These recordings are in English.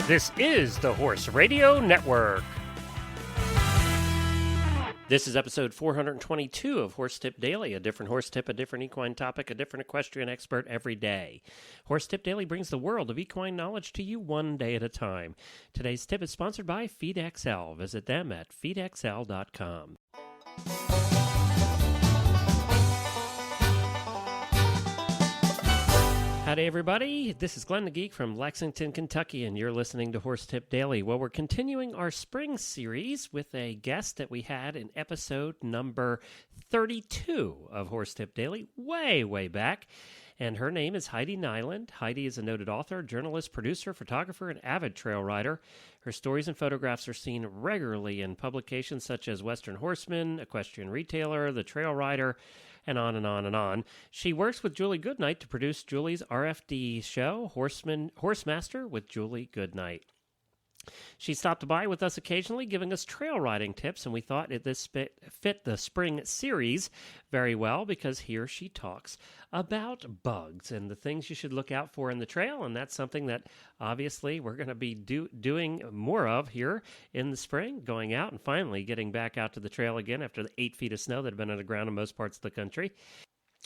This is the Horse Radio Network. This is episode 422 of Horse Tip Daily, a different horse tip, a different equine topic, a different equestrian expert every day. Horse Tip Daily brings the world of equine knowledge to you one day at a time. Today's tip is sponsored by FeedXL. Visit them at feedxl.com. Howdy, everybody. This is Glenn the Geek from Lexington, Kentucky, and you're listening to Horse Tip Daily. Well, we're continuing our spring series with a guest that we had in episode number 32 of Horse Tip Daily, way back. And her name is Heidi Nyland. Heidi is a noted author, journalist, producer, photographer, and avid trail rider. Her stories and photographs are seen regularly in publications such as Western Horseman, Equestrian Retailer, The Trail Rider, and on and on and on. She works with Julie Goodnight to produce Julie's RFD show, Horsemaster with Julie Goodnight. She stopped by with us occasionally, giving us trail riding tips, and we thought this fit the spring series very well because here she talks about bugs and the things you should look out for in the trail, and that's something that obviously we're going to be doing more of here in the spring, going out and finally getting back out to the trail again after the 8 feet of snow that have been on the ground in most parts of the country.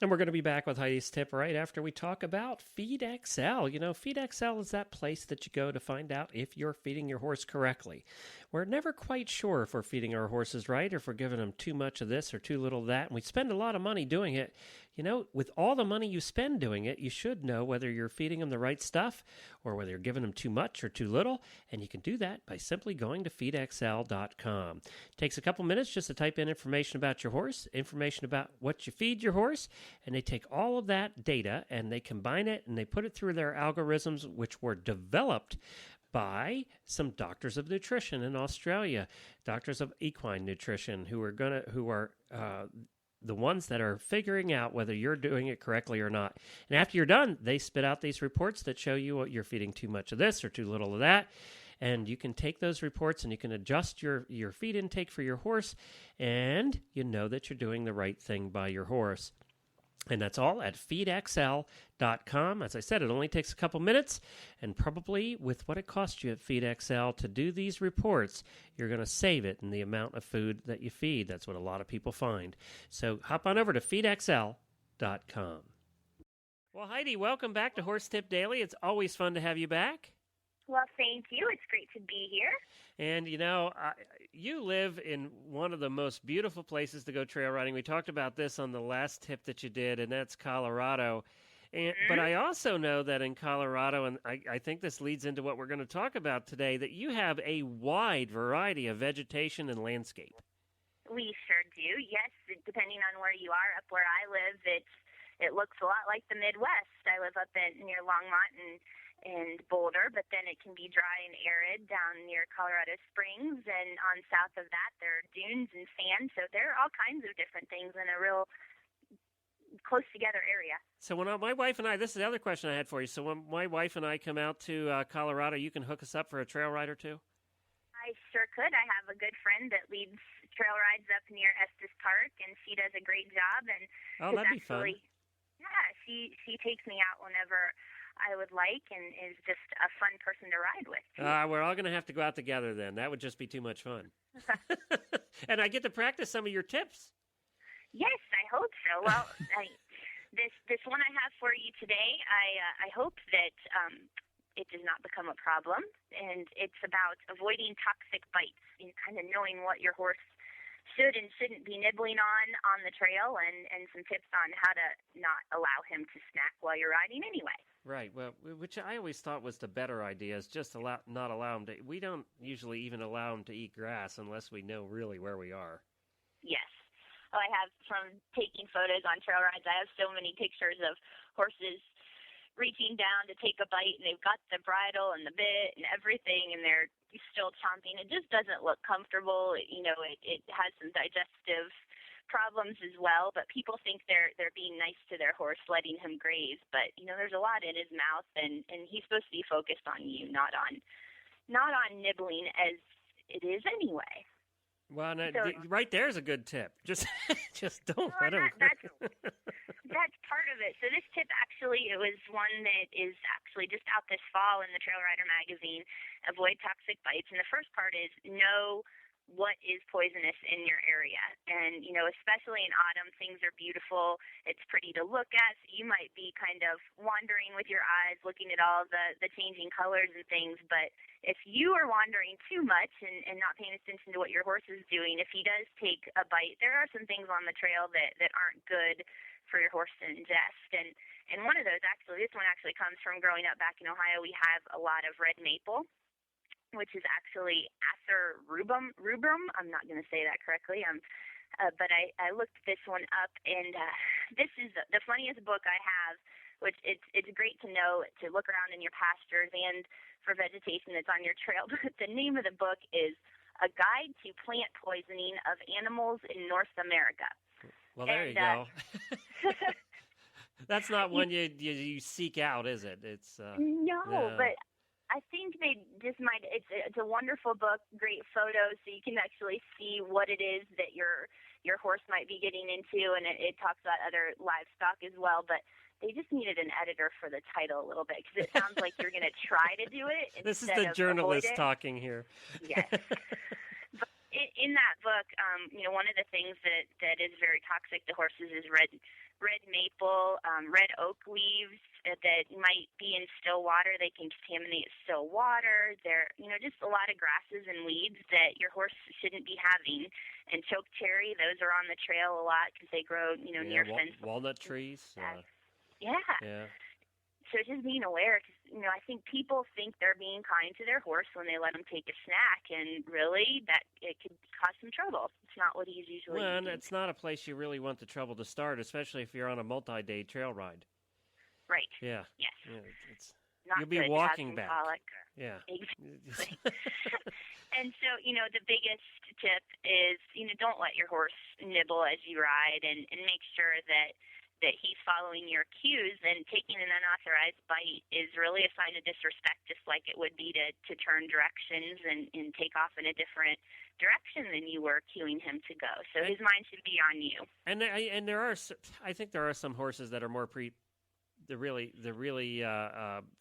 And we're going to be back with Heidi's tip right after we talk about FeedXL. You know, FeedXL is that place that you go to find out if you're feeding your horse correctly. We're never quite sure if we're feeding our horses right or if we're giving them too much of this or too little of that. And we spend a lot of money doing it. You know, with all the money you spend doing it, you should know whether you're feeding them the right stuff or whether you're giving them too much or too little. And you can do that by simply going to feedxl.com. It takes a couple minutes just to type in information about your horse, information about what you feed your horse, and they take all of that data and they combine it and they put it through their algorithms, which were developed by some doctors of nutrition in Australia, doctors of equine nutrition who are the ones that are figuring out whether you're doing it correctly or not. And after you're done, they spit out these reports that show you what you're feeding too much of this or too little of that. And you can take those reports and you can adjust your feed intake for your horse, and you know that you're doing the right thing by your horse. And that's all at feedxl.com. As I said, it only takes a couple minutes, and probably with what it costs you at FeedXL to do these reports, you're going to save it in the amount of food that you feed. That's what a lot of people find. So hop on over to feedxl.com. Well, Heidi, welcome back to Horse Tip Daily. It's always fun to have you back. Well, thank you. It's great to be here. And, you know, you live in one of the most beautiful places to go trail riding. We talked about this on the last tip that you did, and that's Colorado. And, But I also know that in Colorado, and I think this leads into what we're going to talk about today, that you have a wide variety of vegetation and landscape. We sure do, yes. Depending on where you are, up where I live, it looks a lot like the Midwest. I live up near Longmont and Boulder, but then it can be dry and arid down near Colorado Springs, and on south of that there are dunes and sand, so there are all kinds of different things in a real close together area. So when my wife and I, this is the other question I had for you, so when my wife and I come out to Colorado, you can hook us up for a trail ride or two? I sure could. I have a good friend that leads trail rides up near Estes Park, and she does a great job. And that'd be fun. Yeah, she takes me out whenever I would like, and is just a fun person to ride with. We're all going to have to go out together then. That would just be too much fun. And I get to practice some of your tips. Yes, I hope so. Well, this one I have for you today, I hope that it does not become a problem, and it's about avoiding toxic bites, kind of knowing what your horse should and shouldn't be nibbling on the trail, and some tips on how to not allow him to snack while you're riding anyway. Right. Well, which I always thought was the better idea, is just not allow him to. We don't usually even allow him to eat grass unless we know really where we are. Yes. Well, I have, from taking photos on trail rides, I have so many pictures of horses reaching down to take a bite, and they've got the bridle and the bit and everything, and they're still chomping. It just doesn't look comfortable. It has some digestive problems as well, but people think they're being nice to their horse, letting him graze. But there's a lot in his mouth, and he's supposed to be focused on you, not on nibbling, as it is anyway. Well, So right there's a good tip. Just don't let them. That's part of it. So this tip actually, it was one that is actually just out this fall in the Trail Rider magazine, Avoid Toxic Bites. And the first part is know what is poisonous in your area. And, especially in autumn, things are beautiful. It's pretty to look at. So you might be kind of wandering with your eyes, looking at all the changing colors and things. But if you are wandering too much and not paying attention to what your horse is doing, if he does take a bite, there are some things on the trail that aren't good for your horse to ingest. And one of those, this one actually comes from growing up back in Ohio. We have a lot of red maple, which is actually Acer rubrum. I'm not going to say that correctly. But I looked this one up, and this is the funniest book I have, which it's great to know to look around in your pastures and for vegetation that's on your trail. The name of the book is A Guide to Plant Poisoning of Animals in North America. Well, there you go. That's not one you seek out, is it? It's no, but I think they just might. It's a wonderful book, great photos, so you can actually see what it is that your horse might be getting into, and it talks about other livestock as well. But they just needed an editor for the title a little bit because it sounds like you're going to try to do it. This is the journalist talking here. Yes. But in that book, one of the things that is very toxic to horses is red maple, red oak leaves that might be in still water. They can contaminate still water. They're, just a lot of grasses and weeds that your horse shouldn't be having. And choke cherry, those are on the trail a lot because they grow, near fence. Walnut trees. Yeah. So just being aware, because, I think people think they're being kind to their horse when they let him take a snack, and really that it could cause some trouble. It's not what he's usually eating. And it's not a place you really want the trouble to start, especially if you're on a multi-day trail ride. Right. Yeah. Yes. Yeah, not you'll be walking back. Yeah. Exactly. And so, the biggest tip is, don't let your horse nibble as you ride, and make sure that he's following your cues. And taking an unauthorized bite is really a sign of disrespect, just like it would be to turn directions and take off in a different direction than you were cueing him to go. So his mind should be on you. And I think there are some horses that are more the really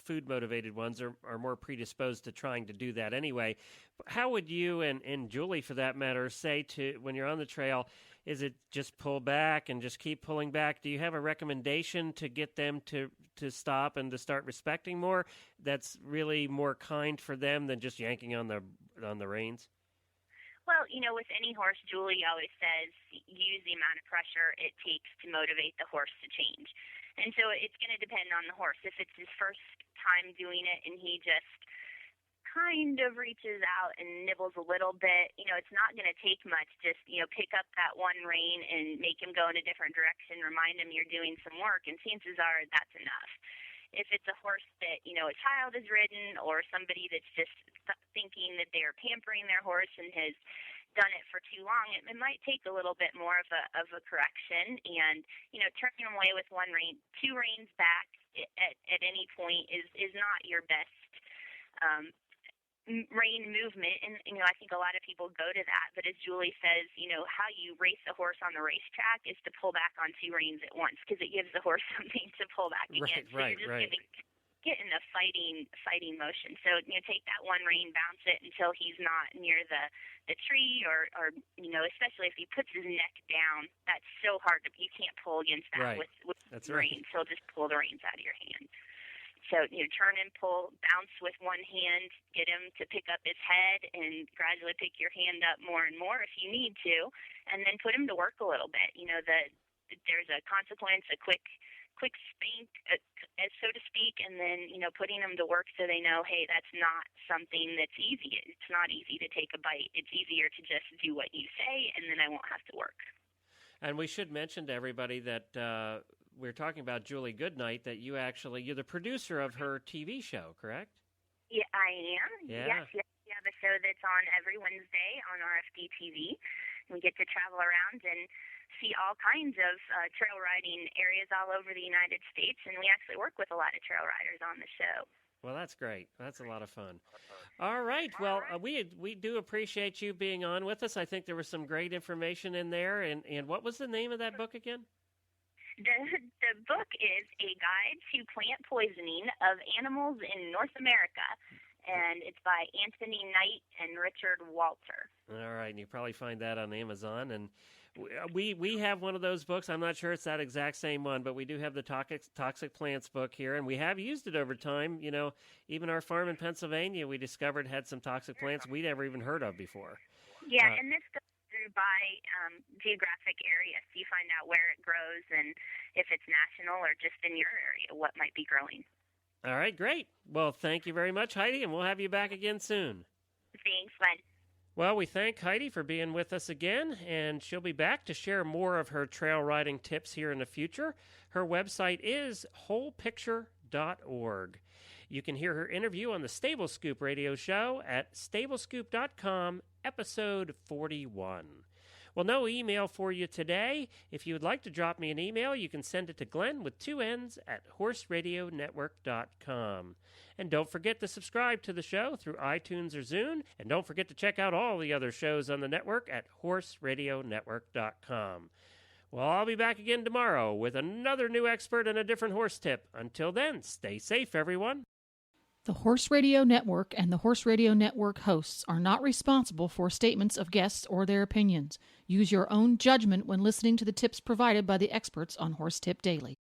food motivated ones are more predisposed to trying to do that anyway. How would you and Julie, for that matter, say to when you're on the trail? Is it just pull back and just keep pulling back? Do you have a recommendation to get them to stop and to start respecting more? That's really more kind for them than just yanking on the reins. Well, with any horse, Julie always says use the amount of pressure it takes to motivate the horse to change. And so it's going to depend on the horse. If it's his first time doing it and he just kind of reaches out and nibbles a little bit, it's not going to take much. Just, pick up that one rein and make him go in a different direction, remind him you're doing some work, and chances are that's enough. If it's a horse that, a child has ridden, or somebody that's just thinking that they're pampering their horse and has done it for too long, it might take a little bit more of a correction. And, turning them away with one rein, two reins back at any point is not your best rein movement. And, I think a lot of people go to that. But as Julie says, how you race a horse on the racetrack is to pull back on two reins at once, because it gives the horse something to pull back against. Right. Get in a fighting motion. So, take that one rein, bounce it until he's not near the tree, or especially if he puts his neck down, that's so hard. You can't pull against that with that's reins. Right. So just pull the reins out of your hand. So, turn and pull, bounce with one hand, get him to pick up his head, and gradually pick your hand up more and more if you need to, and then put him to work a little bit. There's a consequence, a quick spank, so to speak, and then, putting them to work so they know, hey, that's not something that's easy. It's not easy to take a bite. It's easier to just do what you say, and then I won't have to work. And we should mention to everybody that we're talking about Julie Goodnight, that you're the producer of her TV show, correct? Yeah, I am. Yeah. Yes. We have a show that's on every Wednesday on RFD TV. We get to travel around and see all kinds of trail riding areas all over the United States, and we actually work with a lot of trail riders on the show. Well, that's great. That's a lot of fun. All right. Well, we do appreciate you being on with us. I think there was some great information in there. And what was the name of that book again? The book is A Guide to Plant Poisoning of Animals in North America, and it's by Anthony Knight and Richard Walter. All right, and you probably find that on Amazon. And we have one of those books. I'm not sure it's that exact same one, but we do have the Toxic Plants book here, and we have used it over time. You know, even our farm in Pennsylvania, we discovered had some toxic plants we'd never even heard of before. Yeah, and this goes through by geographic area, so you find out where it grows and if it's national or just in your area, what might be growing. All right, great. Well, thank you very much, Heidi, and we'll have you back again soon. Thanks, Glenn. Well, we thank Heidi for being with us again, and she'll be back to share more of her trail riding tips here in the future. Her website is wholepicture.org. You can hear her interview on the Stable Scoop radio show at stablescoop.com, episode 41. Well, no email for you today. If you would like to drop me an email, you can send it to Glenn with 2 N's at horseradionetwork.com. And don't forget to subscribe to the show through iTunes or Zune. And don't forget to check out all the other shows on the network at horseradionetwork.com. Well, I'll be back again tomorrow with another new expert and a different horse tip. Until then, stay safe, everyone. The Horse Radio Network and the Horse Radio Network hosts are not responsible for statements of guests or their opinions. Use your own judgment when listening to the tips provided by the experts on Horse Tip Daily.